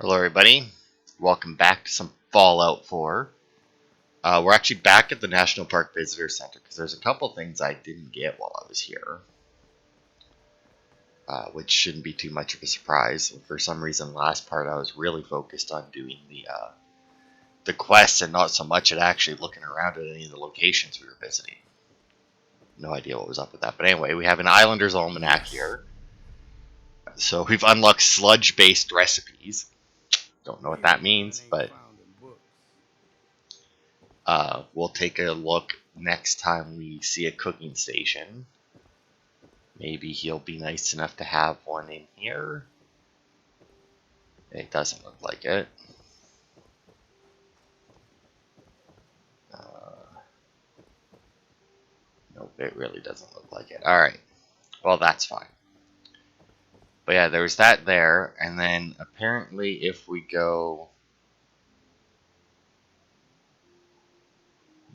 Hello everybody, welcome back to some Fallout 4. We're actually back at the National Park Visitor Center because there's a couple things I didn't get while I was here. Which shouldn't be too much of a surprise. For some reason, last part I was really focused on doing the quests and not so much at actually looking around at any of the locations we were visiting. No idea what was up with that. But anyway, we have an Islanders Almanac here. So we've unlocked sludge-based recipes. Don't know what that means, but we'll take a look next time we see a cooking station. Maybe he'll be nice enough to have one in here. It doesn't look like it. Nope, it really doesn't look like it. Alright, well that's fine. But yeah, there's that there, and then apparently if we go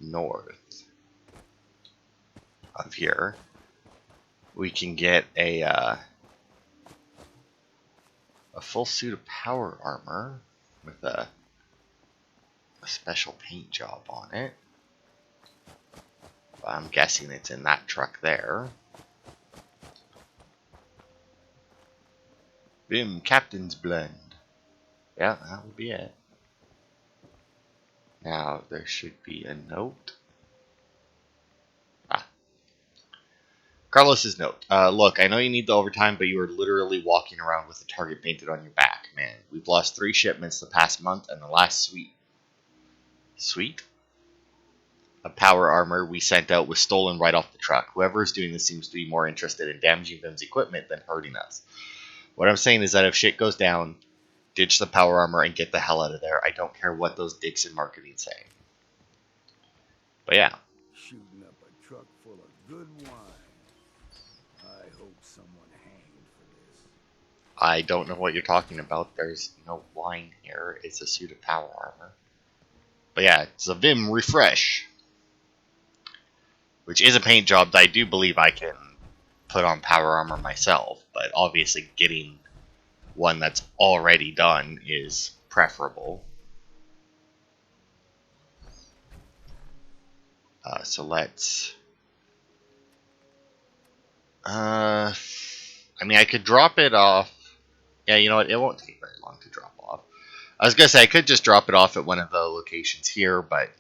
north of here, we can get a full suit of power armor with a special paint job on it. I'm guessing it's in that truck there. Vim Captain's Blend. Yeah, that would be it. Now, there should be a note. Carlos's note. Look, I know you need the overtime, but you are literally walking around with the target painted on your back. Man, we've lost 3 shipments the past month, and the last suite of power armor we sent out was stolen right off the truck. Whoever is doing this seems to be more interested in damaging Vim's equipment than hurting us. What I'm saying is that if shit goes down, ditch the power armor and get the hell out of there. I don't care what those dicks in marketing say. But yeah. Shooting up a truck full of good wine. I hope someone hanged for this. I don't know what you're talking about. There's no wine here. It's a suit of power armor. But yeah, it's a Vim Refresh. Which is a paint job that I do believe I can put on power armor myself. But obviously getting one that's already done is preferable. So let's... I mean, I could drop it off. Yeah, you know what? It won't take very long to drop off. I was going to say, I could just drop it off at one of the locations here, but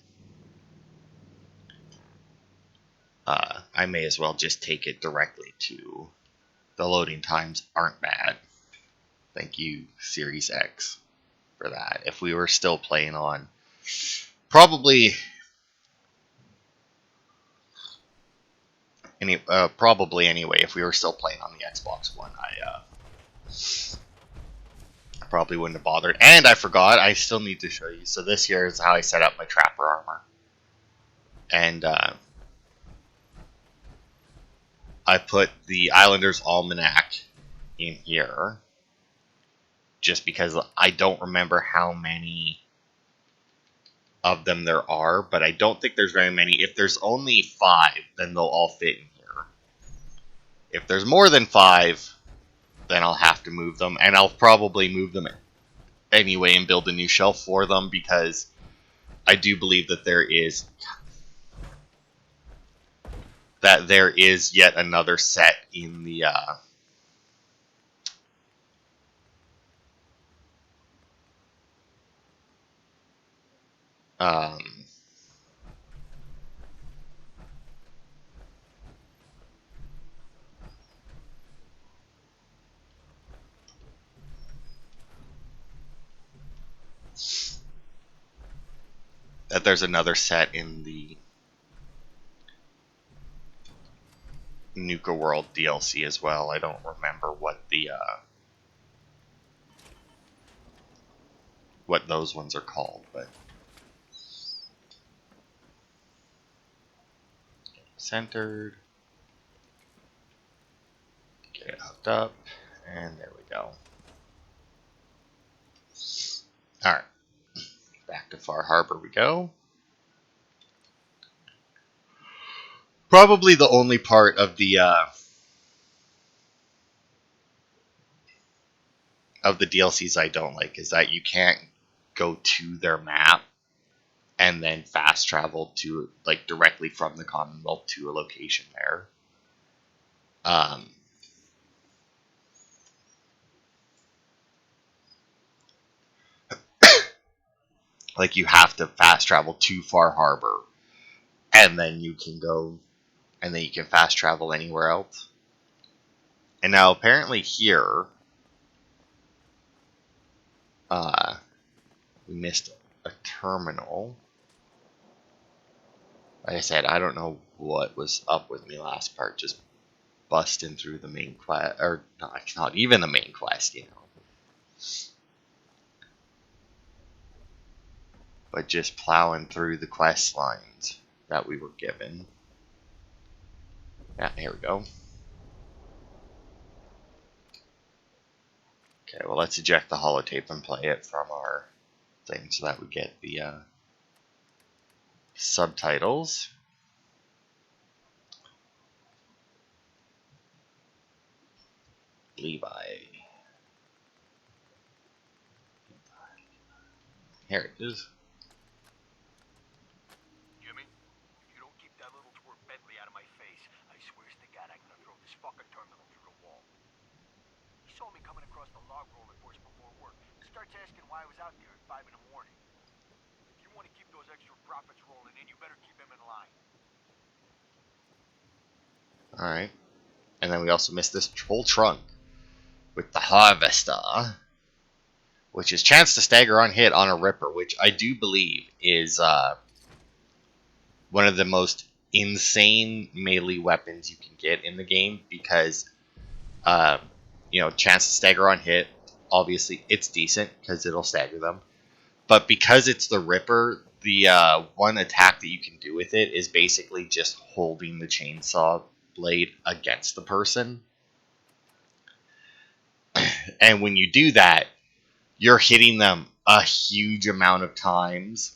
I may as well just take it directly to... The loading times aren't bad. Thank you, Series X, for that. If we were still playing on... Probably anyway, if we were still playing on the Xbox One, I probably wouldn't have bothered. And I forgot, I still need to show you. So this here is how I set up my Trapper armor. And I put the Islanders Almanac in here. Just because I don't remember how many of them there are. But I don't think there's very many. If there's only 5, then they'll all fit in here. If there's more than 5, then I'll have to move them. And I'll probably move them anyway and build a new shelf for them, because I do believe that there is yet another set in the that there's another set in the Nuka World DLC as well. I don't remember what the what those ones are called, but centered. Get it hooked up, and there we go. Alright, back to Far Harbor we go. Probably the only part of the of the DLCs I don't like is that you can't go to their map and then fast travel to like directly from the Commonwealth to a location there. Um, like you have to fast travel to Far Harbor, and then you can go, and then you can fast travel anywhere else. And now apparently here, we missed a terminal. Like I said, I don't know what was up with me last part, just busting through the main quest, or not even the main quest, you know. But just plowing through the quest lines that we were given. Yeah, here we go. Okay, well, let's eject the holotape and play it from our thing so that we get the subtitles. Levi. Here it is. Jimmy, if you don't keep that little twerp Bentley out of my face, I swear to God I'm gonna throw this fucking terminal through the wall. He saw me coming across the log rolling force before work. Starts asking why I was out there at 5 in the morning. If you want to keep those extra profits rolling in, you better keep him in line. Alright. And then we also missed this whole trunk with the harvester, which is chance to stagger on hit on a ripper, which I do believe is one of the most insane melee weapons you can get in the game, because chance to stagger on hit, obviously it's decent because it'll stagger them, but because it's the ripper, the one attack that you can do with it is basically just holding the chainsaw blade against the person. And when you do that, you're hitting them a huge amount of times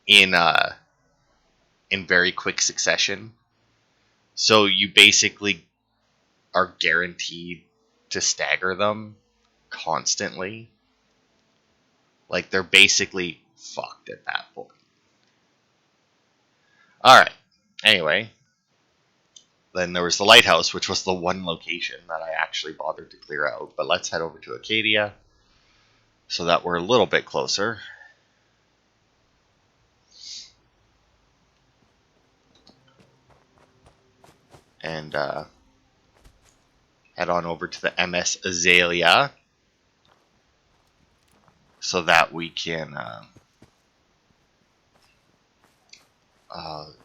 in very quick succession. So you basically are guaranteed to stagger them constantly. Like, they're basically fucked at that point. Alright. Anyway. Then there was the lighthouse, which was the one location that I actually bothered to clear out. But let's head over to Acadia so that we're a little bit closer. And head on over to the MS Azalea so that we can...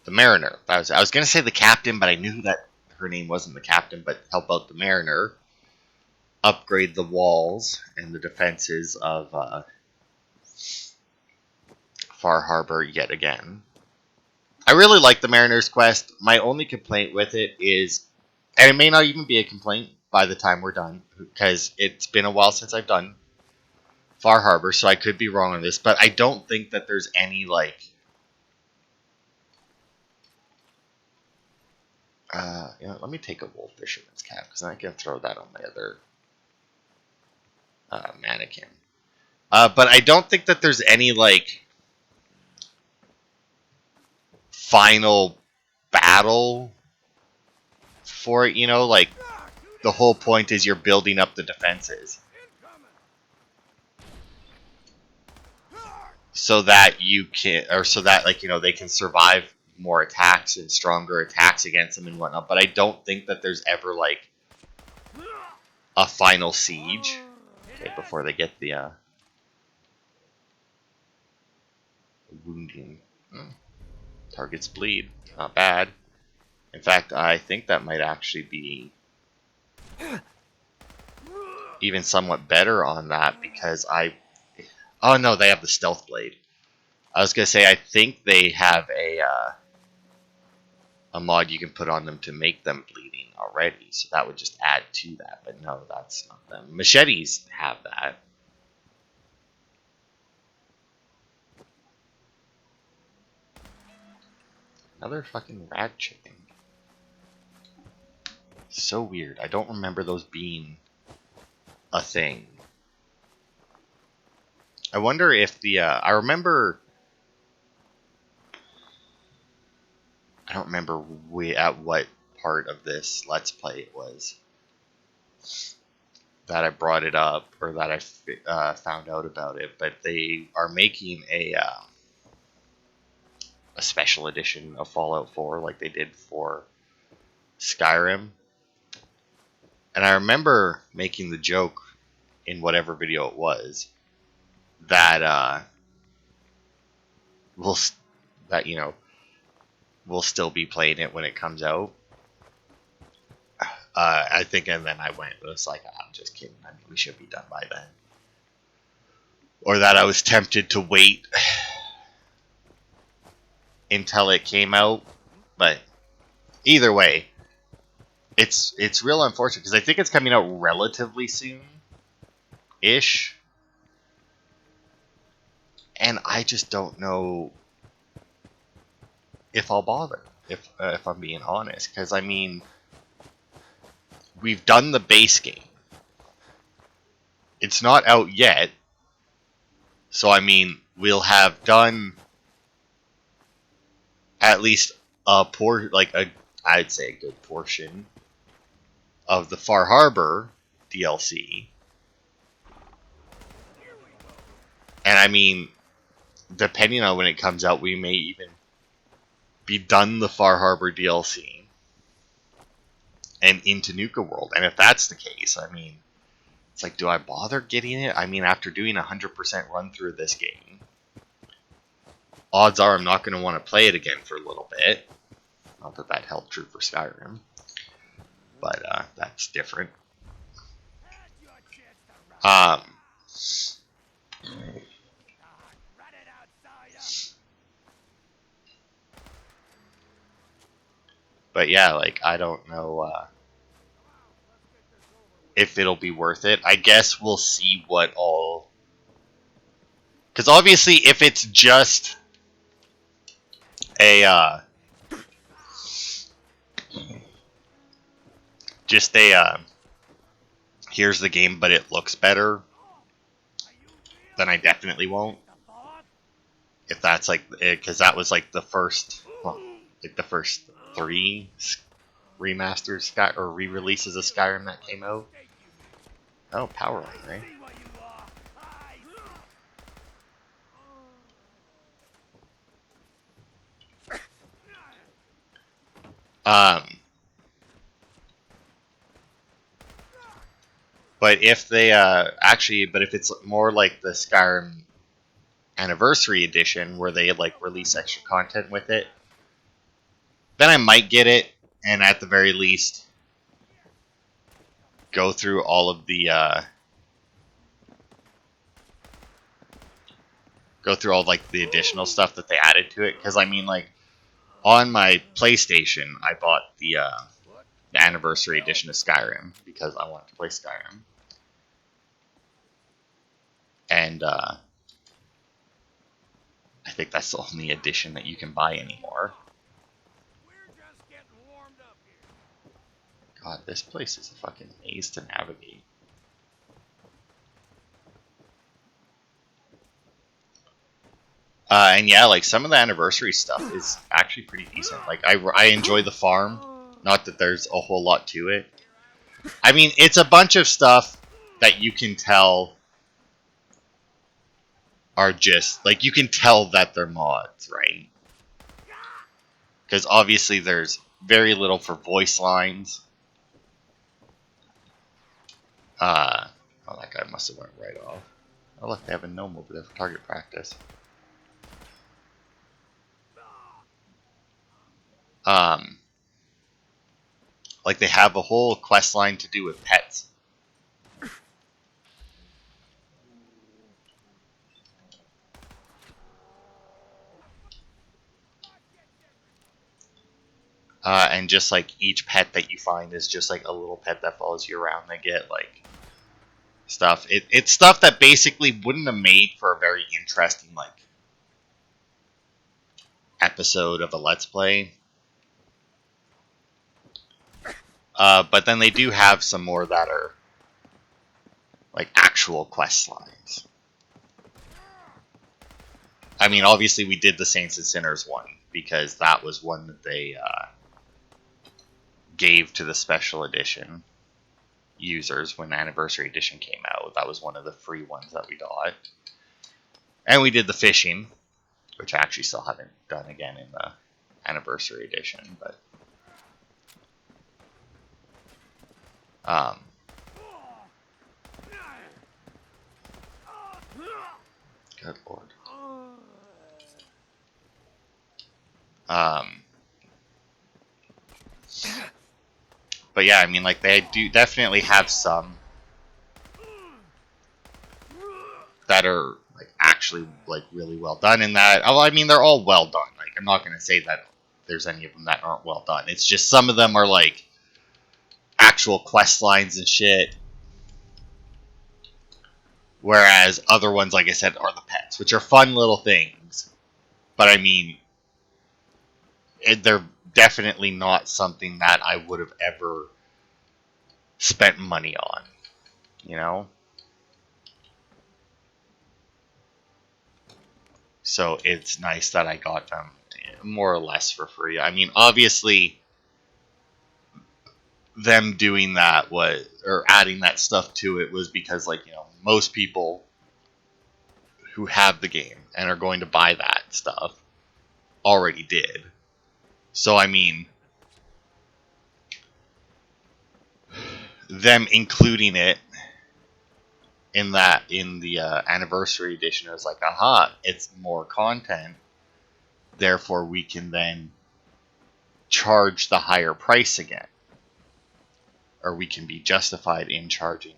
the Mariner. I was going to say the captain, but I knew that her name wasn't the captain, but help out the Mariner. Upgrade the walls and the defenses of Far Harbor yet again. I really like the Mariner's quest. My only complaint with it is, and it may not even be a complaint by the time we're done, because it's been a while since I've done Far Harbor, so I could be wrong on this, but I don't think that there's any, like, let me take a wolf fisherman's cap, because I can throw that on my other mannequin. But I don't think that there's any, like, final battle for it, like, the whole point is you're building up the defenses so that you can, or so that, like, they can survive more attacks and stronger attacks against them and whatnot. But I don't think that there's ever, like, a final siege. Okay, before they get the wounding. Targets bleed. Not bad. In fact, I think that might actually be even somewhat better on that, because oh no, they have the stealth blade. I was gonna say, I think they have a mod you can put on them to make them bleeding already, so that would just add to that. But no, that's not them. Machetes have that. Another fucking rat chicken. So weird. I don't remember those being a thing. I wonder if I remember. I don't remember at what part of this Let's Play it was that I brought it up or that I found out about it, but they are making a special edition of Fallout 4 like they did for Skyrim. And I remember making the joke in whatever video it was that we'll that we'll still be playing it when it comes out. I think, and then I went, it was like, I'm just kidding. I mean, we should be done by then. Or that I was tempted to wait until it came out, but either way, it's real unfortunate because I think it's coming out relatively soon, ish, and I just don't know if I'll bother. If I'm being honest, because I mean, we've done the base game. It's not out yet, so I mean, we'll have done at least I'd say a good portion of the Far Harbor DLC. And I mean, depending on when it comes out, we may even be done the Far Harbor DLC and into Nuka World. And if that's the case, I mean, it's like, do I bother getting it? I mean, after doing 100% run through this game, odds are I'm not going to want to play it again for a little bit. Not that that held true for Skyrim, but that's different. Um, but yeah, like, I don't know if it'll be worth it. I guess we'll see what all... Because obviously, if it's just a... here's the game, but it looks better, then I definitely won't. If that's like... Because that was like the first... Well, like the first 3 remasters or re-releases of Skyrim that came out. Oh, power on, right? But if they but if it's more like the Skyrim Anniversary Edition, where they like release extra content with it, then I might get it, and at the very least, go through all of the like the additional stuff that they added to it. Because I mean, like on my PlayStation, I bought the Anniversary Edition of Skyrim because I wanted to play Skyrim. And I think that's the only edition that you can buy anymore. God, this place is a fucking maze to navigate. And yeah, like some of the anniversary stuff is actually pretty decent. Like I enjoy the farm. Not that there's a whole lot to it. I mean, it's a bunch of stuff that you can tell are just like you can tell that they're mods, right? Because obviously there's very little for voice lines. Oh, that guy must have went right off. Oh look, they have a gnome over there for target practice. Like they have a whole quest line to do with pets. And just like each pet that you find is just like a little pet that follows you around. They get like stuff. It's stuff that basically wouldn't have made for a very interesting like episode of a Let's Play. But then they do have some more that are like actual quest lines. I mean, obviously we did the Saints and Sinners one because that was one that they gave to the special edition users when Anniversary Edition came out. That was one of the free ones that we got. And we did the fishing, which I actually still haven't done again in the Anniversary Edition, but good lord. But yeah, I mean, like, they do definitely have some that are like actually like really well done in that. Oh, I mean, they're all well done. Like, I'm not gonna say that there's any of them that aren't well done. It's just some of them are like actual quest lines and shit, whereas other ones, like I said, are the pets, which are fun little things. But I mean, they're definitely not something that I would have ever spent money on. You know. So it's nice that I got them more or less for free. I mean, obviously, them doing that was, or adding that stuff to it was because, like, you know, most people who have the game and are going to buy that stuff already did. So, I mean, them including it in the anniversary edition is like, aha, it's more content. Therefore, we can then charge the higher price again, or we can be justified in charging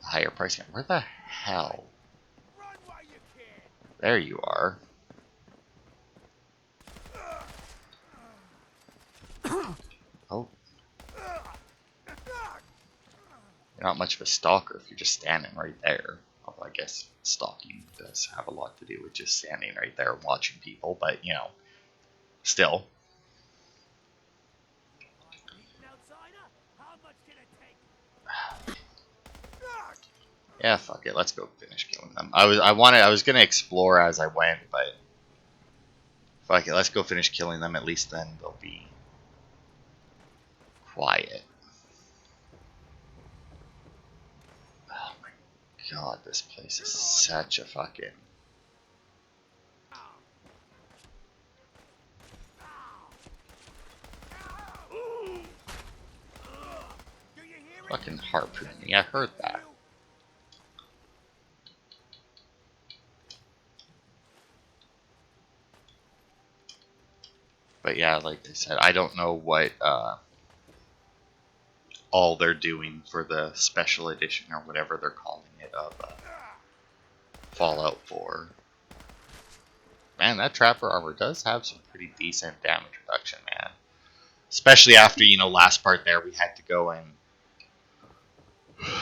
the higher price again. Where the hell? There you are. Oh, you're not much of a stalker if you're just standing right there. Although I guess stalking does have a lot to do with just standing right there and watching people, but you know, still. Yeah, fuck it. Let's go finish killing them. I was gonna explore as I went, but fuck it. Let's go finish killing them. At least then they'll be quiet. Oh my god, this place is such a fucking fucking harpoon me. I heard that. But yeah, like I said, I don't know what all they're doing for the special edition or whatever they're calling it of Fallout 4. Man, that Trapper armor does have some pretty decent damage reduction, man. Especially after, you know, last part there, we had to go and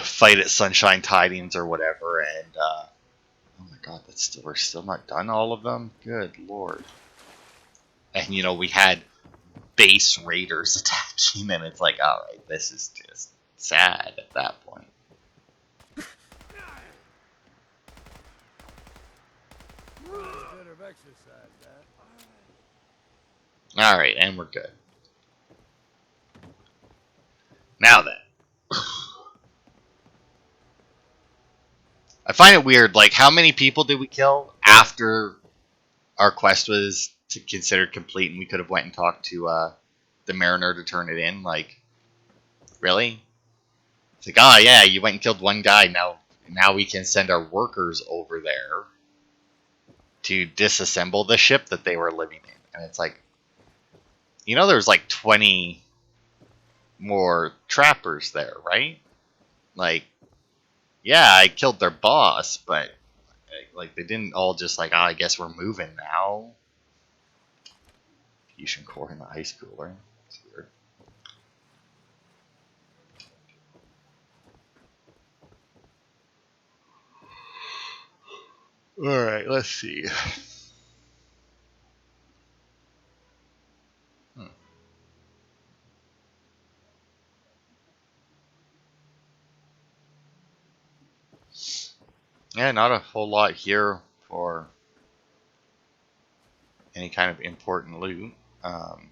fight at Sunshine Tidings or whatever, and oh my god, we're still not done all of them? Good lord. And, you know, we had base raiders attacking, and it's like, alright, this is just sad at that point. Alright, and we're good. Now then. I find it weird, like, how many people did we kill after our quest was considered complete and we could have went and talked to the Mariner to turn it in? Like, really? It's like, oh yeah, you went and killed one guy, now we can send our workers over there to disassemble the ship that they were living in. And it's like, you know, there's like 20 more trappers there, right? Like, yeah, I killed their boss, but like they didn't all just like, oh, I guess we're moving now. Fusion core in the ice cooler. It's weird. All right, let's see. Hmm. Yeah, not a whole lot here for any kind of important loot. Um,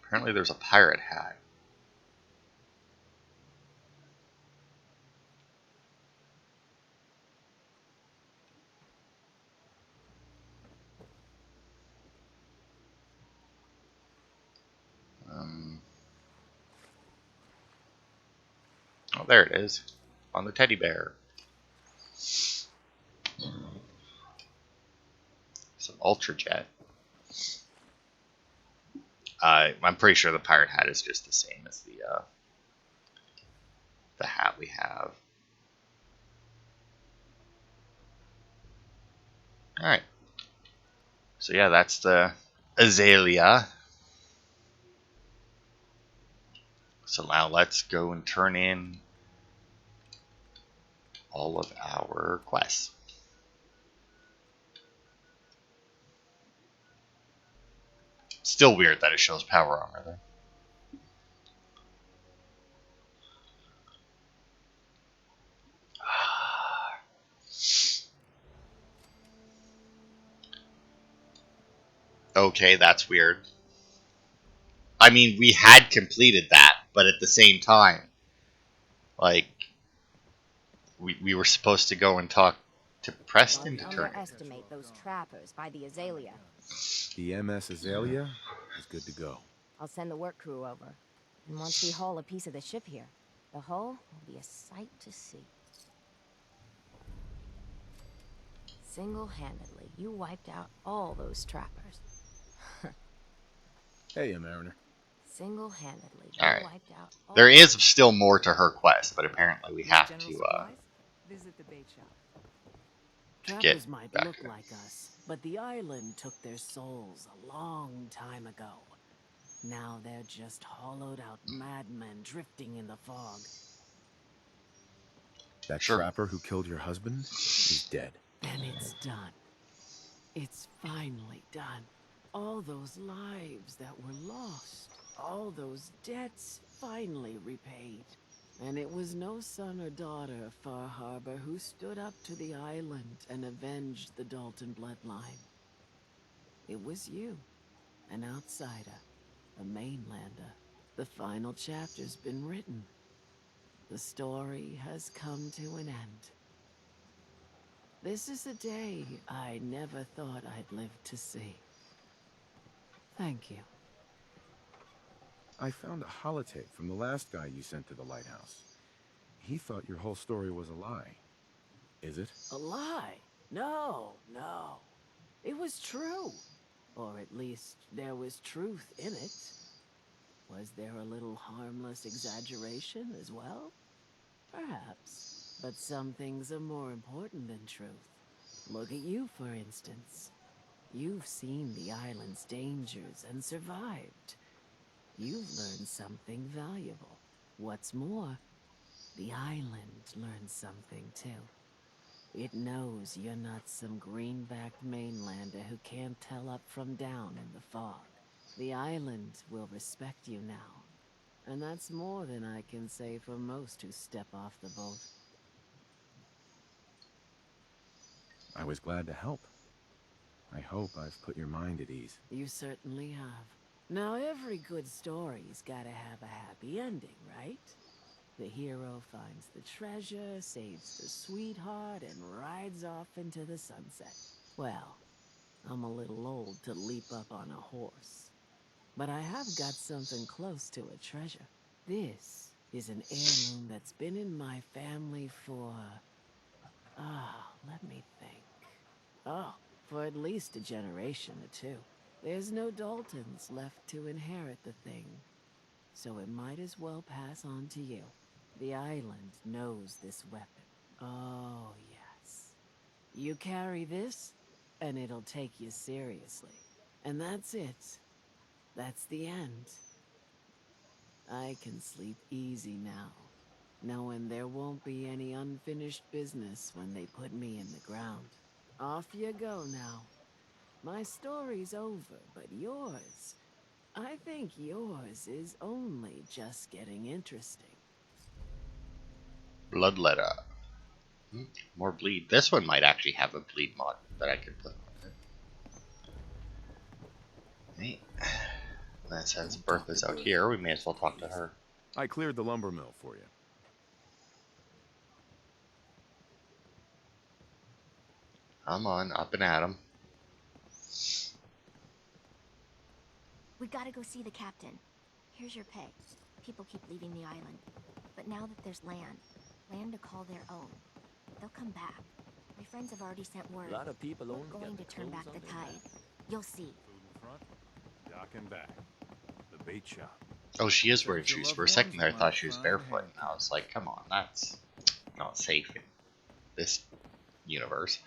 Apparently, there's a pirate hat. Um, oh, there it is, on the teddy bear. It's an ultra jet. I'm pretty sure the pirate hat is just the same as the hat we have. All right. So yeah, that's the azalea. So now let's go and turn in all of our quests. Still weird that it shows power armor there. Okay, that's weird. I mean, we had completed that, but at the same time, like, we were supposed to go and talk to Preston Don't to turn it. underestimate those trappers by the Azalea. The MS Azalea is good to go. I'll send the work crew over. And once we haul a piece of the ship here, the hull will be a sight to see. Single-handedly, you wiped out all those trappers. Hey, Mariner. Single-handedly, All you right. wiped out all There is those still more to her quest, but apparently we have General to supplies? Visit the bait shop. get Trappers might back look there. like us, but the island took their souls a long time ago. Now they're just hollowed out madmen drifting in the fog. That Sure. trapper who killed your husband is dead. And it's done. It's finally done. All those lives that were lost, all those debts finally repaid. And it was no son or daughter of Far Harbor who stood up to the island and avenged the Dalton bloodline. It was you, an outsider, a mainlander. The final chapter's been written. The story has come to an end. This is a day I never thought I'd live to see. Thank you. I found a holotape from the last guy you sent to the lighthouse. He thought your whole story was a lie. Is it? A lie? No, no. It was true. Or at least there was truth in it. Was there a little harmless exaggeration as well? Perhaps. But some things are more important than truth. Look at you, for instance. You've seen the island's dangers and survived. You've learned something valuable. What's more, the island learned something too. It knows you're not some greenbacked mainlander who can't tell up from down in the fog. The island will respect you now. And that's more than I can say for most who step off the boat. I was glad to help. I hope I've put your mind at ease. You certainly have. Now every good story's gotta have a happy ending, right? The hero finds the treasure, saves the sweetheart, and rides off into the sunset. Well, I'm a little old to leap up on a horse. But I have got something close to a treasure. This is an heirloom that's been in my family for... let me think. Oh, for at least a generation or two. There's no Daltons left to inherit the thing. So it might as well pass on to you. The island knows this weapon. Oh, yes. You carry this, and it'll take you seriously. And that's it. That's the end. I can sleep easy now, knowing there won't be any unfinished business when they put me in the ground. Off you go now. My story's over, but yours... I think yours is only just getting interesting. Bloodletter. More bleed. This one might actually have a bleed mod that I could put on it. Hey. That says Don't talk Bertha's to out Bertha, here. We may as well please. talk to her. I cleared the lumber mill for you. Come on, up and at 'em. We gotta go see the captain. Here's your pay. People keep leaving the island. But now that there's land to call their own, they'll come back. My friends have already sent word. A lot of people We're only going to got turn back clothes the on their tide. back. You'll see. Food in front, dock and back. The bait shop. Oh, she is wearing Protect your shoes. loved For a second ones there, I with thought my she was fine barefoot. hand And I was like, come on, that's not safe in this universe.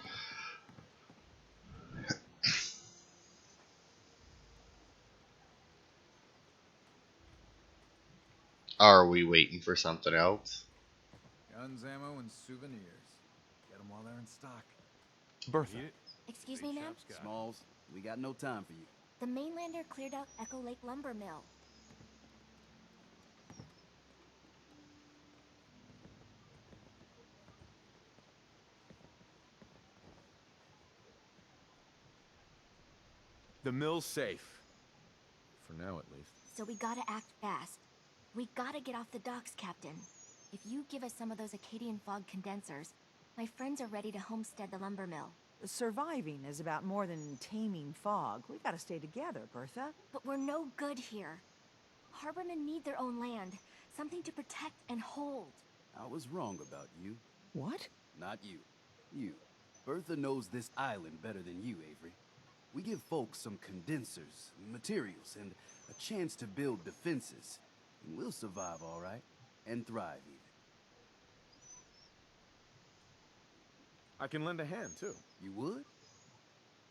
Are we waiting for something else? Guns, ammo, and souvenirs. Get them while they're in stock. Bertha. Need it? Excuse Bait me, ma'am? shop's got it. Smalls, we got no time for you. The mainlander cleared out Echo Lake Lumber Mill. The mill's safe. For now, at least. So we gotta act fast. We gotta get off the docks, Captain. If you give us some of those Acadian fog condensers, my friends are ready to homestead the lumber mill. Surviving is about more than taming fog. We gotta stay together, Bertha. But we're no good here. Harbormen need their own land, something to protect and hold. I was wrong about you. What? Not you. You. Bertha knows this island better than you, Avery. We give folks some condensers, materials, and a chance to build defenses. And we'll survive all right. And thrive, even. I can lend a hand, too. You would?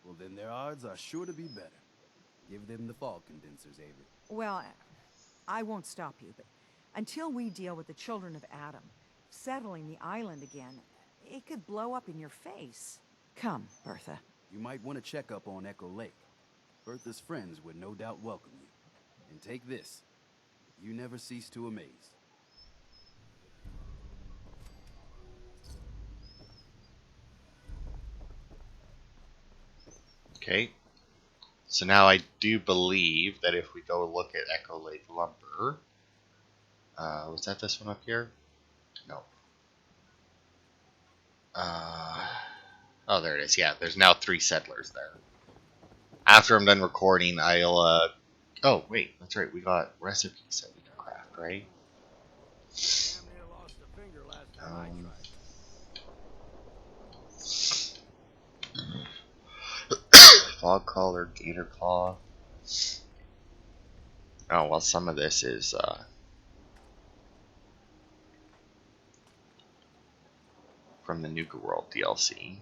Well, then their odds are sure to be better. Give them the fog condensers, Avery. Well, I won't stop you, but until we deal with the children of Adam, settling the island again, it could blow up in your face. Come, Bertha. You might want to check up on Echo Lake. Bertha's friends would no doubt welcome you. And take this. You never cease to amaze. Okay. So now I do believe that if we go look at Echo Lake Lumber... was that this one up here? No. Oh, there it is. Yeah, there's now 3 settlers there. After I'm done recording, I'll... Oh, wait. That's right. We got recipes that we can craft, right? Damn near lost a finger last time I tried. Fog collar, gator claw. Oh, well, some of this is... from the Nuka World DLC.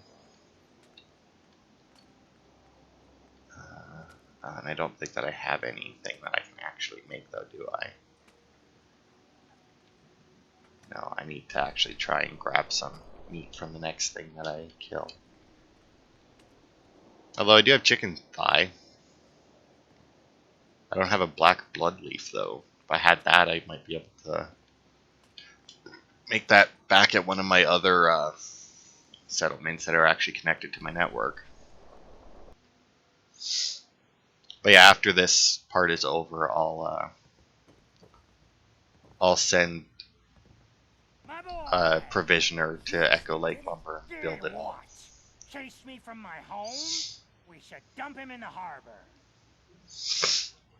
And I don't think that I have anything that I can actually make, though, do I? No, I need to actually try and grab some meat from the next thing that I kill. Although I do have chicken thigh. I don't have a black blood leaf, though. If I had that, I might be able to make that back at one of my other settlements that are actually connected to my network. But yeah, after this part is over, I'll send My boy! a provisioner to Echo Lake Lumber and build it all. What? Chased me from my home? We should dump him in the harbor.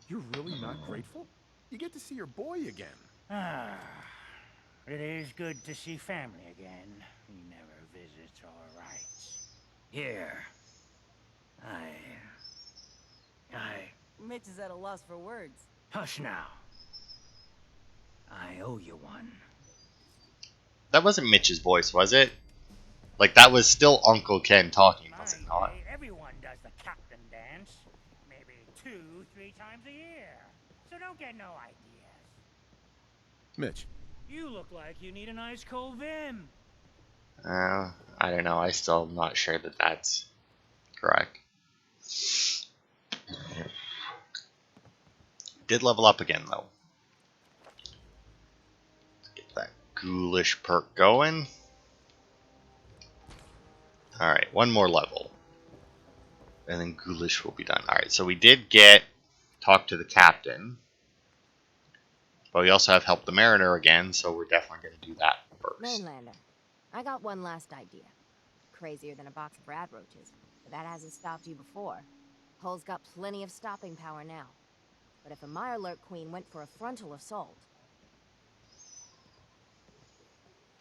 You're really not grateful? You get to see your boy again. Ah, it is good to see family again. He never visits or writes. Here. I... Mitch is at a loss for words. Hush now. I owe you one. That wasn't Mitch's voice, was it? Like, that was still Uncle Ken talking, was it My not? day, everyone does the captain dance. Maybe 2-3 times a year. So don't get no ideas. Mitch. You look like you need an ice cold Vim. I don't know. I still am not sure that that's correct. Did level up again, though. Let's get that ghoulish perk going. Alright, one more level. And then Ghoulish will be done. Alright, so we did talk to the captain. But we also have helped the mariner again, so we're definitely going to do that first. Mainlander, I got one last idea. Crazier than a box of rad roaches, but that hasn't stopped you before. Hull's got plenty of stopping power now. But if a Mirelurk queen went for a frontal assault...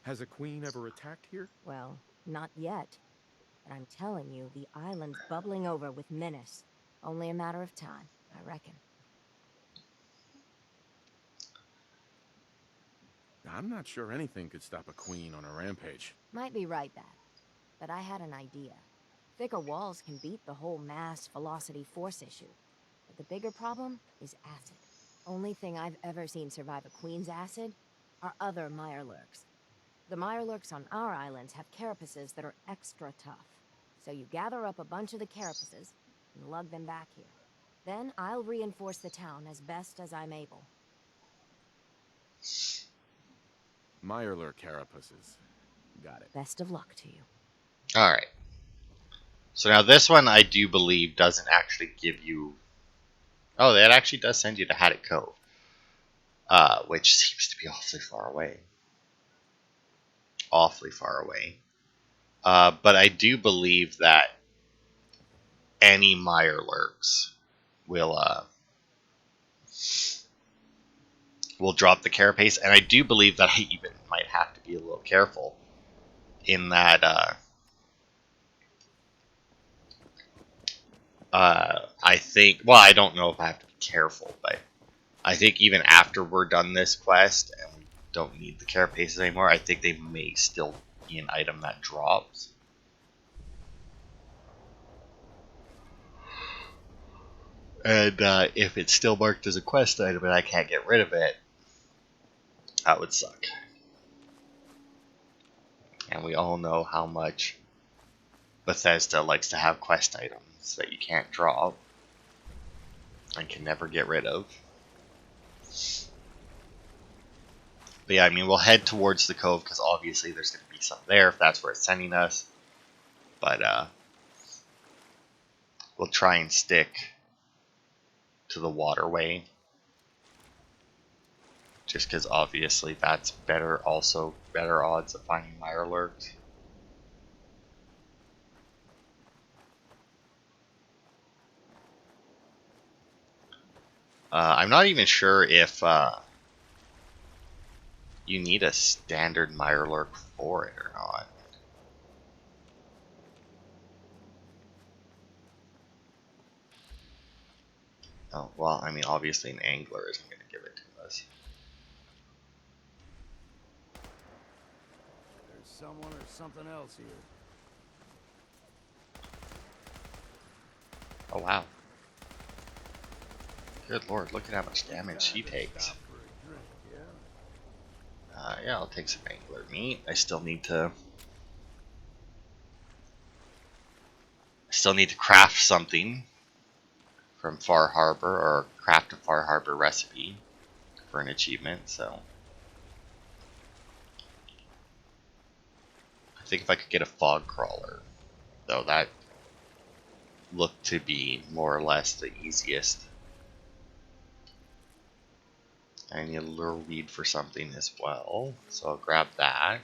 Has a queen ever attacked here? Well, not yet. But I'm telling you, the island's bubbling over with menace. Only a matter of time, I reckon. I'm not sure anything could stop a queen on a rampage. Might be right, that. But I had an idea. Thicker walls can beat the whole mass velocity force issue. But the bigger problem is acid. Only thing I've ever seen survive a queen's acid are other Mirelurks. The Mirelurks on our islands have carapaces that are extra tough. So you gather up a bunch of the carapaces and lug them back here. Then I'll reinforce the town as best as I'm able. Mirelurk carapaces. Got it. Best of luck to you. Alright. So now this one I do believe doesn't actually give you... Oh, that actually does send you to Haddock Cove. Which seems to be awfully far away. Awfully far away. But I do believe that any Mirelurks will drop the carapace, and I do believe that I even might have to be a little careful in that I think, well, I don't know if I have to be careful, but I think even after we're done this quest and we don't need the carapaces anymore, I think they may still be an item that drops. And if it's still marked as a quest item and I can't get rid of it, that would suck. And we all know how much Bethesda likes to have quest items that you can't drop and can never get rid of. But yeah, I mean, we'll head towards the cove because obviously there's going to be some there if that's where it's sending us. But we'll try and stick to the waterway. Just because obviously that's better odds of finding Mirelurks. I'm not even sure if you need a standard Mirelurk for it or not. Oh, well, I mean, obviously an angler isn't going to give it to us. There's someone or something else here. Oh, wow. Good lord, look at how much damage she takes. Yeah, I'll take some angler meat. I still need to craft something from Far Harbor, or craft a Far Harbor recipe for an achievement, so I think if I could get a fog crawler, though that looked to be more or less the easiest. I need a lure weed for something as well, so I'll grab that.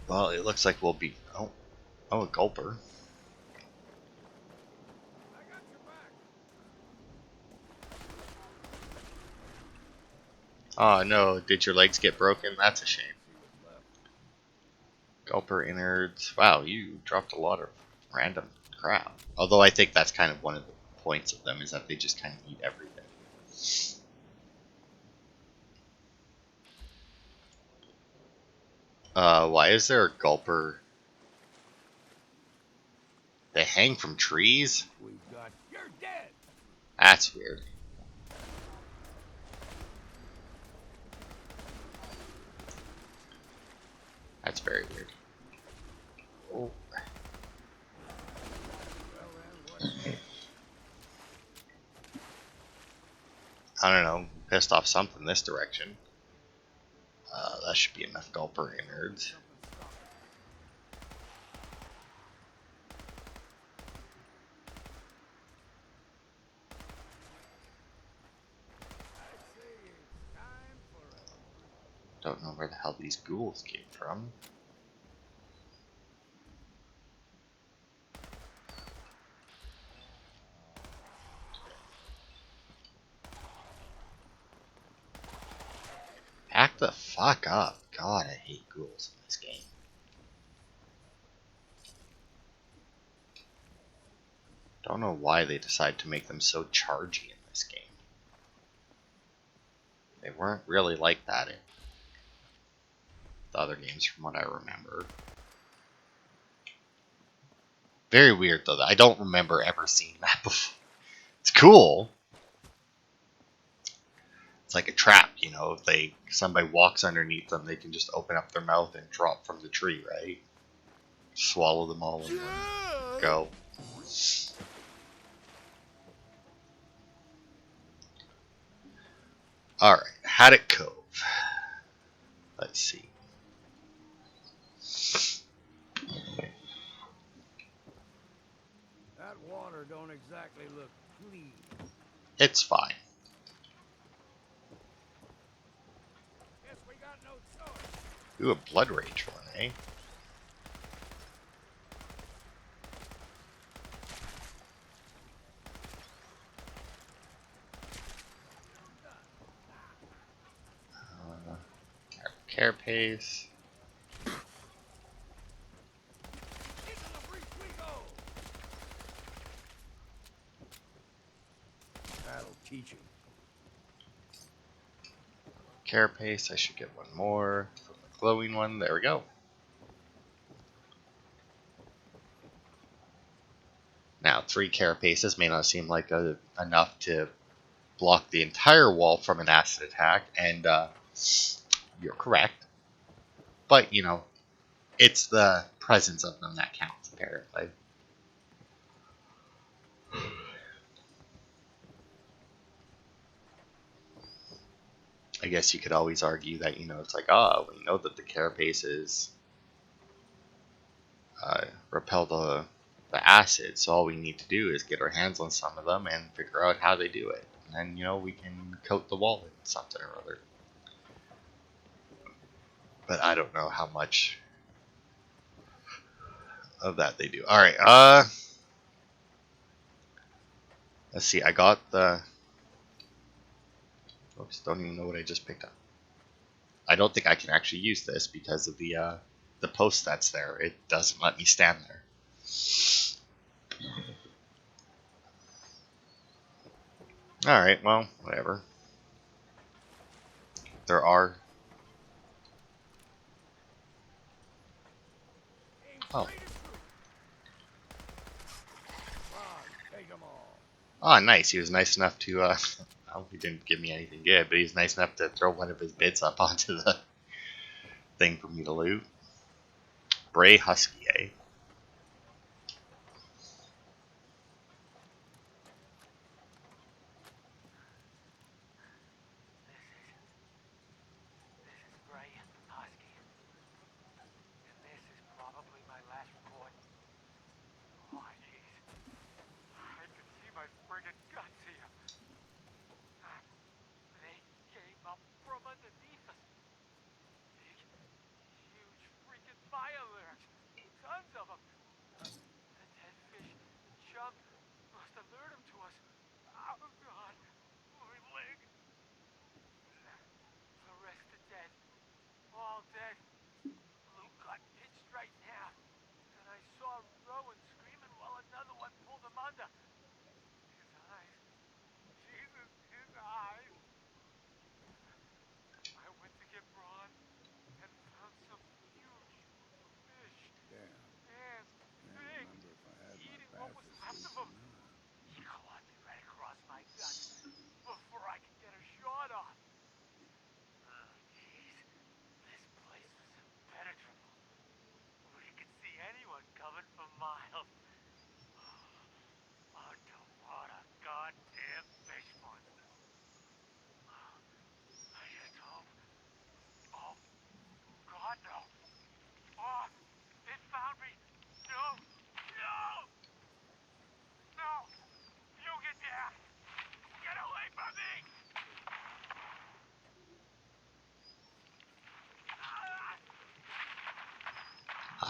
Well, it looks like we'll be... Oh, a gulper. Oh no, did your legs get broken? That's a shame. Gulper innards. Wow, you dropped a lot of random crap. Although I think that's kind of one of the points of them, is that they just kind of eat everything. Why is there a gulper? They hang from trees? You're dead! That's weird. That's very weird. Oh. I don't know. pissed off something this direction. That should be enough gulper innards. Don't know where the hell these ghouls came from. Back the fuck up. God, I hate ghouls in this game. Don't know why they decide to make them so chargy in this game. They weren't really like that in the other games from what I remember. Very weird though. I don't remember ever seeing that before. It's cool. It's like a trap, you know. If somebody walks underneath them, they can just open up their mouth and drop from the tree, right? Swallow them all in one go. Alright, Haddock Cove. Let's see. That water don't exactly look clean. It's fine. Guess we got no choice. Ooh, a blood rage one, eh? Carapace. Into the breach we go. That'll teach him. Carapace, I should get one more from the glowing one. There we go. Now, 3 carapaces may not seem like enough to block the entire wall from an acid attack, and you're correct. But, you know, it's the presence of them that counts, apparently. I guess you could always argue that, you know, it's like, we know that the carapaces repel the acid, so all we need to do is get our hands on some of them and figure out how they do it. And then, you know, we can coat the wall in something or other. But I don't know how much of that they do. Alright, let's see, I got the... Oops, don't even know what I just picked up. I don't think I can actually use this because of the post that's there. It doesn't let me stand there. Alright, well, whatever. There are... Oh. Oh, nice. He was nice enough to, well, he didn't give me anything good, but he's nice enough to throw one of his bits up onto the thing for me to loot. Bray Husky, eh? This is Bray Husky. And this is probably my last report. Oh, jeez. I can see my friggin' guts here. They came up from underneath us. Big, huge freaking fire lurks. Tons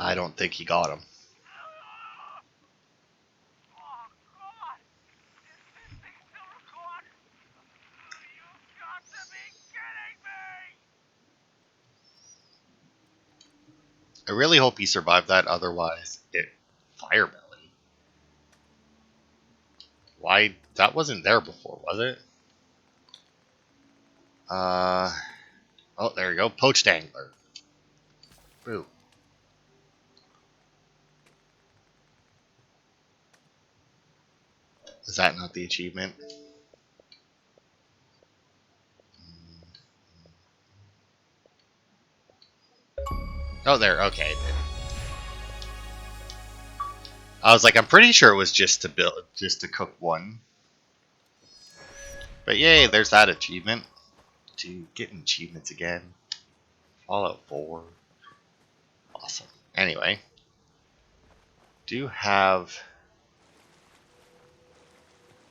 I don't think he got him. Oh, God! Is this thing still recording? You've got to be kidding me! I really hope he survived that, otherwise it fire belly. Why that wasn't there before, was it? Oh, there you go. Poached angler. Boo. Is that not the achievement? Oh, there. Okay. I was like, I'm pretty sure it was just to cook one. But yay, there's that achievement. Dude, getting achievements again. Fallout 4. Awesome. Anyway, do have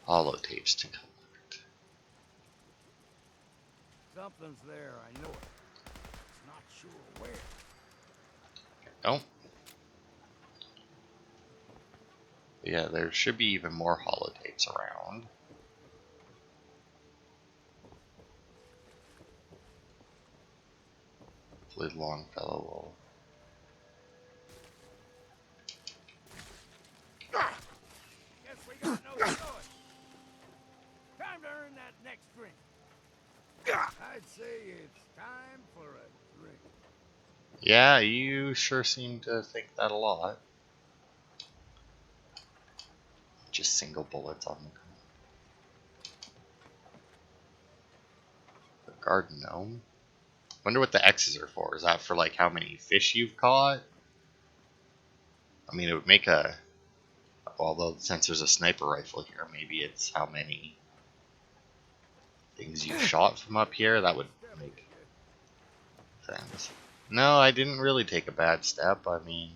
holotapes to collect. Something's there, I know it. It's not sure where. Oh. Yeah, there should be even more holotapes around. Hopefully Longfellow will. Guess we got no choice. Time to earn that next drink. I'd say it's time for a drink. Yeah, you sure seem to think that a lot. Just single bullets on the garden gnome. Wonder what the X's are for. Is that for like how many fish you've caught? I mean, it would make a. Although since there's a sniper rifle here, maybe it's how many things you've shot from up here. That would make sense. No, I didn't really take a bad step. I mean,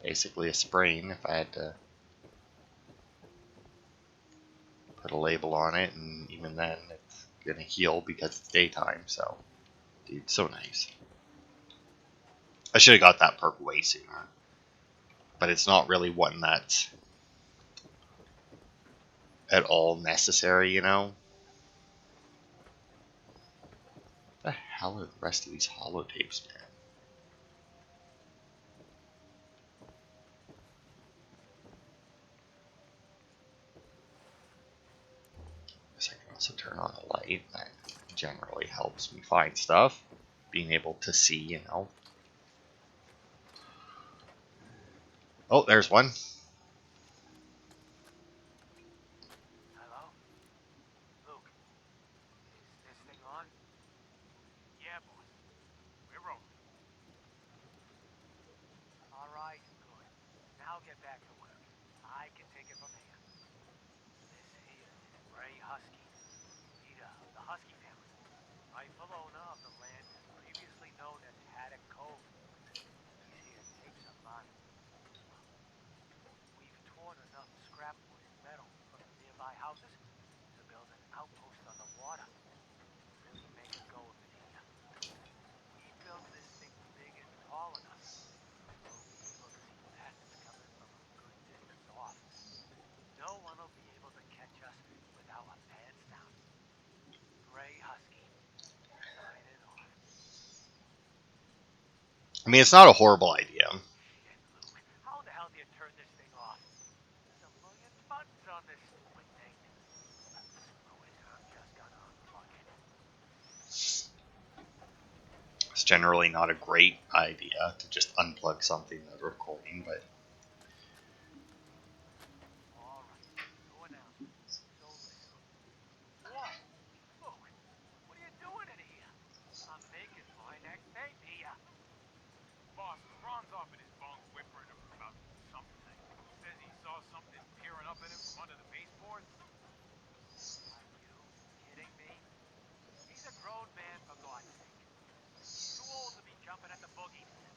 basically a sprain if I had to put a label on it, and even then it's gonna heal because it's daytime. So, dude, so nice. I should have got that perk way sooner, but it's not really one that's at all necessary, you know. What the hell are the rest of these holotapes, man? Guess I can also turn on a light. That generally helps me find stuff. Being able to see, you know. Oh, there's one. Hello? Luke, is this thing on? Yeah, boss. We're rolling. All right, good. Now get back to work. I can take it from here. This here is Ray Husky, leader of the Husky family, rightful owner of the land previously known as Haddock Cove. These here tapes are mine. We've torn enough scrap wood and metal from the nearby houses to build an outpost on the water. Really make a go of it here. We built this thing big and tall enough, so we'll be able to see bastards coming from a good distance off. No one will be able to catch us with our pants down. Gray Husky, signing off. I mean, it's not a horrible idea. Shit, Luke. How the hell do you turn this thing off? There's a million buttons on this stupid thing. Screw it. I'm just gonna unplug it. It's generally not a great idea to just unplug something that's recording, but All right. New announcement. So listen. Whoa! Luke! What are you doing in here? I'm making my next tape here. Boss, Ron's off in his bunk whimpering about something. Says he saw something peering up at him from under the baseboards. Are you kidding me? He's a grown man, for God's sake. He's too old to be jumping at the boogeyman.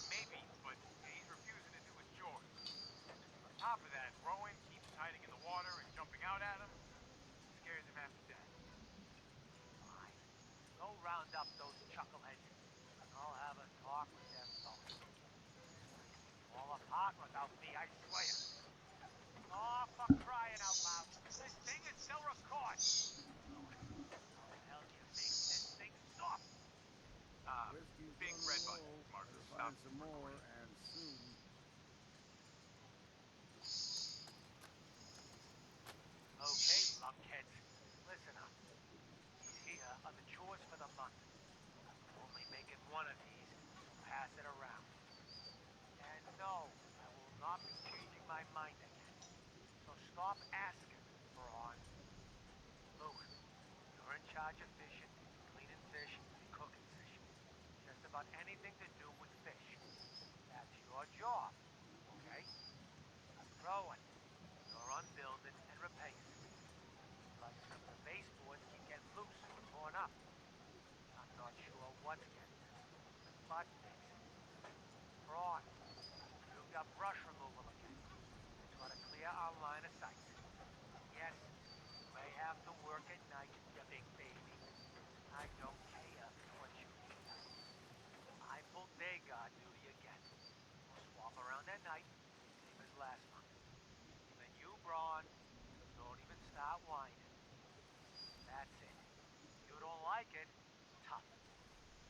Maybe, but he's refusing to do his chores. On top of that, Rowan keeps hiding in the water and jumping out at him. Scares him half to death. Fine. So round up those chuckleheads. I'll have a talk with them both. Fall apart without me, I swear. Oh, for crying out loud. This thing is still recording. How the hell do you make this thing stop? Whiskey's Big gonna red button roll. marks We'll stop find some more, recording. and soon. Okay, lunkheads. Listen up. These here are the chores for the month. I'm only making one of these, so pass it around. And no, I will not be changing my mind again. So stop asking, Braun. Luke, you're in charge of fishing, cleaning fish, and cooking fish. Just about anything to do with fish. That's your job, okay? Rowan, you're on building and repairs. Like some of the baseboards keep getting loose or torn up. I'm not sure what's getting them, but fix it. Braun, you've got brush removal again. It's gotta clear our line of sight. Yes, you may have to work at night, you big baby. I don't care what you hear. I pulled day guard duty again. We'll swap around at night, same as last month. Even you, Braun, don't even start whining. That's it. You don't like it? Tough.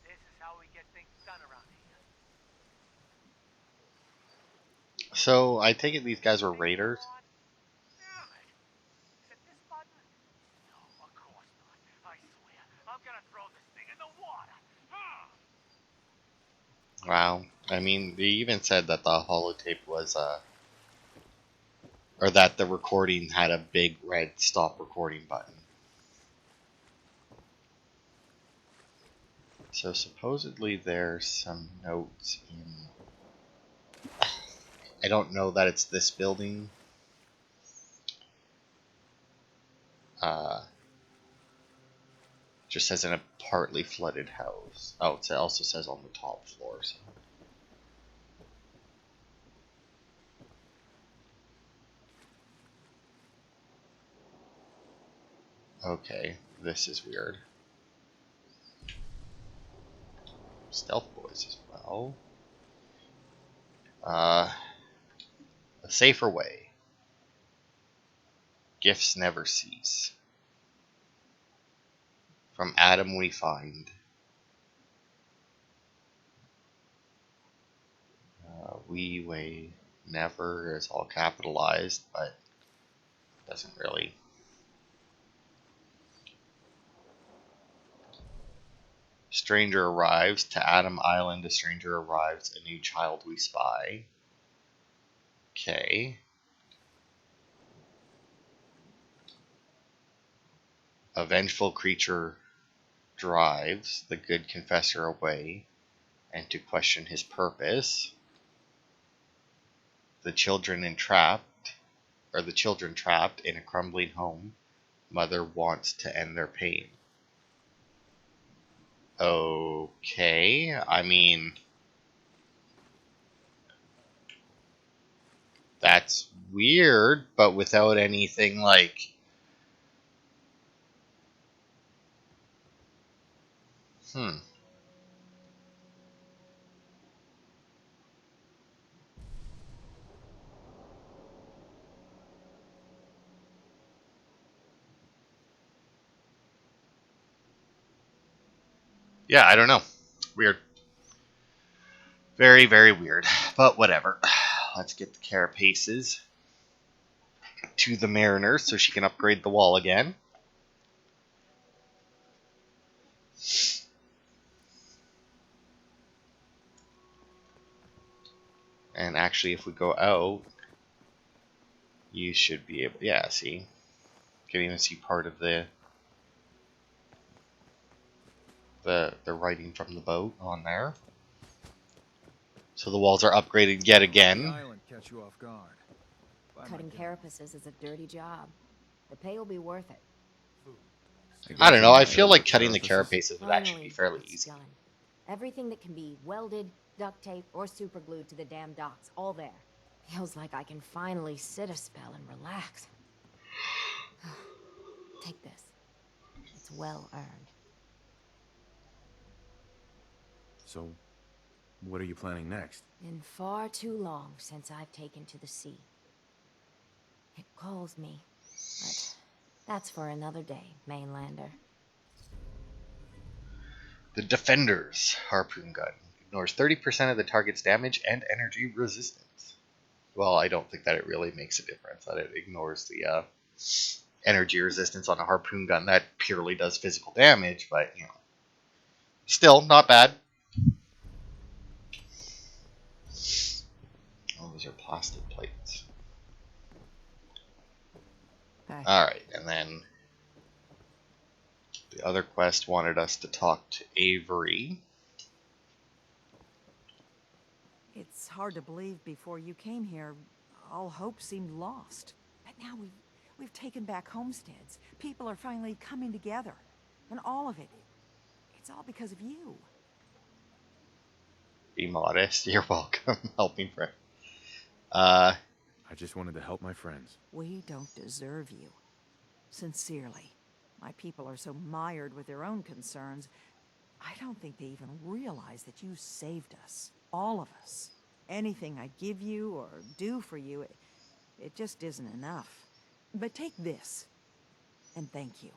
This is how we get things done around here. So I take it these guys were Things, raiders. Braun? Damn it. Is it this button? No, of course not. I swear, I'm gonna throw this thing in the water. Wow. I mean, they even said that the holotape was or that the recording had a big red stop recording button. So supposedly there's some notes in. I don't know that it's this building. Uh, just says in a partly flooded house. Oh, it also says on the top floor. So. Okay, this is weird. Stealth boys as well. A safer way. Gifts never cease. From Adam we find. We way never is all capitalized, but doesn't really. Stranger arrives to Adam Island. A stranger arrives. A new child we spy. Okay. A vengeful creature drives the good confessor away, and to question his purpose. The children trapped in a crumbling home. Mother wants to end their pain. Okay, I mean, that's weird, but without anything like, hmm. Yeah, I don't know. Weird. Very, very weird. But whatever. Let's get the carapaces to the Mariners so she can upgrade the wall again. And actually, if we go out, you should be able. Yeah, see, you can even see part of the writing from the boat on there. So the walls are upgraded yet The again. island catch you off guard. Buy my Cutting dinner. carapaces is a dirty job. The pay will be worth it. I don't know. I Matter feel like with cutting the carapaces? carapaces would actually be Finally, fairly it's easy. done. Everything that can be welded, duct taped, or superglued to the damn docks, all there. Feels like I can finally sit a spell and relax. Take this. It's well earned. So, what are you planning next? Been far too long since I've taken to the sea. It calls me, but that's for another day, mainlander. The Defender's harpoon gun ignores 30% of the target's damage and energy resistance. Well, I don't think that it really makes a difference that it ignores the energy resistance on a harpoon gun. That purely does physical damage, but, you know, still not bad. Oh, those are plastic plates. Hey. Alright, and then the other quest wanted us to talk to Avery. It's hard to believe before you came here, all hope seemed lost. But now we've taken back homesteads. People are finally coming together. And all of it, it's all because of you. Be modest. You're welcome. Helping friend. I just wanted to help my friends. We don't deserve you. Sincerely. My people are so mired with their own concerns, I don't think they even realize that you saved us. All of us. Anything I give you or do for you, it just isn't enough. But take this, and thank you.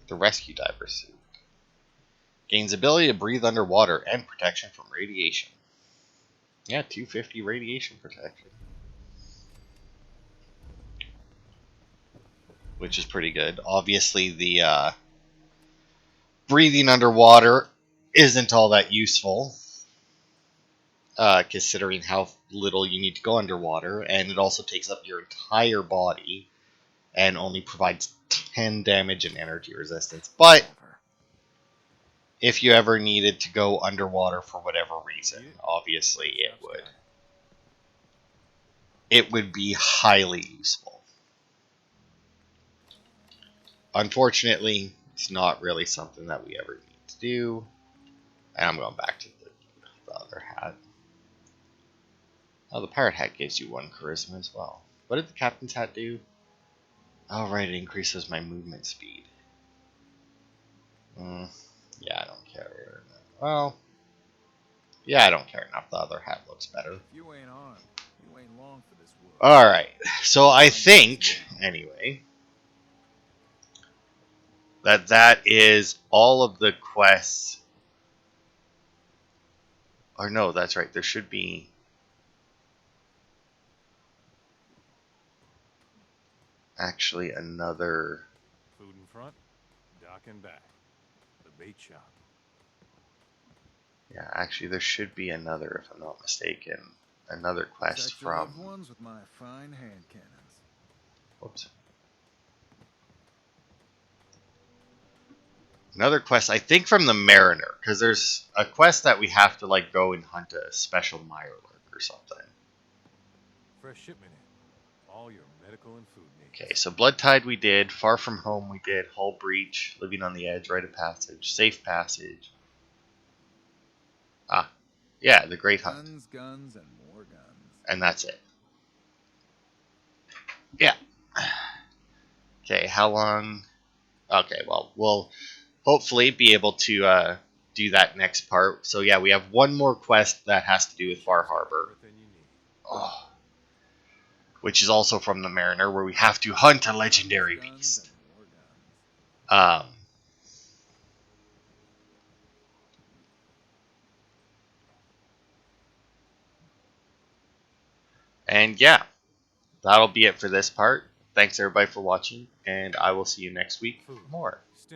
The rescue diver suit. Gains ability to breathe underwater and protection from radiation. Yeah, 250 radiation protection. Which is pretty good. Obviously, the breathing underwater isn't all that useful, considering how little you need to go underwater, and it also takes up your entire body and only provides 10 damage and energy resistance. But Whatever. if you ever needed to go underwater for whatever reason, obviously it would be highly useful. Unfortunately, it's not really something that we ever need to do. And I'm going back to the other hat. Oh, the pirate hat gives you 1 charisma as well. What did the captain's hat do? Oh, right, it increases my movement speed. Yeah, I don't care. Well, yeah, I don't care enough. The other hat looks better. If you ain't armed, you ain't long for this world. Alright, so I think, anyway, that is all of the quests. Or no, that's right, there should be... actually another... Food in front, dock in back. The bait shop. Yeah, actually there should be another, if I'm not mistaken. Another quest Protect your loved from... ones with my fine hand cannons. Whoops. Another quest, I think from the Mariner, because there's a quest that we have to like go and hunt a special mirelurk or something. Fresh shipment in. All your medical and food needs. Okay, so Blood Tide we did, Far From Home we did, Hull Breach, Living on the Edge, Rite of Passage, Safe Passage. Ah, yeah, The Great Hunt. Guns, guns, and more guns. And that's it. Yeah. Okay, how long? Okay, well, we'll hopefully be able to do that next part. So yeah, we have one more quest that has to do with Far Harbor. Everything you need. Oh. Which is also from the Mariner, where we have to hunt a legendary Guns beast. and more guns. And yeah, that'll be it for this part. Thanks everybody for watching, and I will see you next week for more. Stim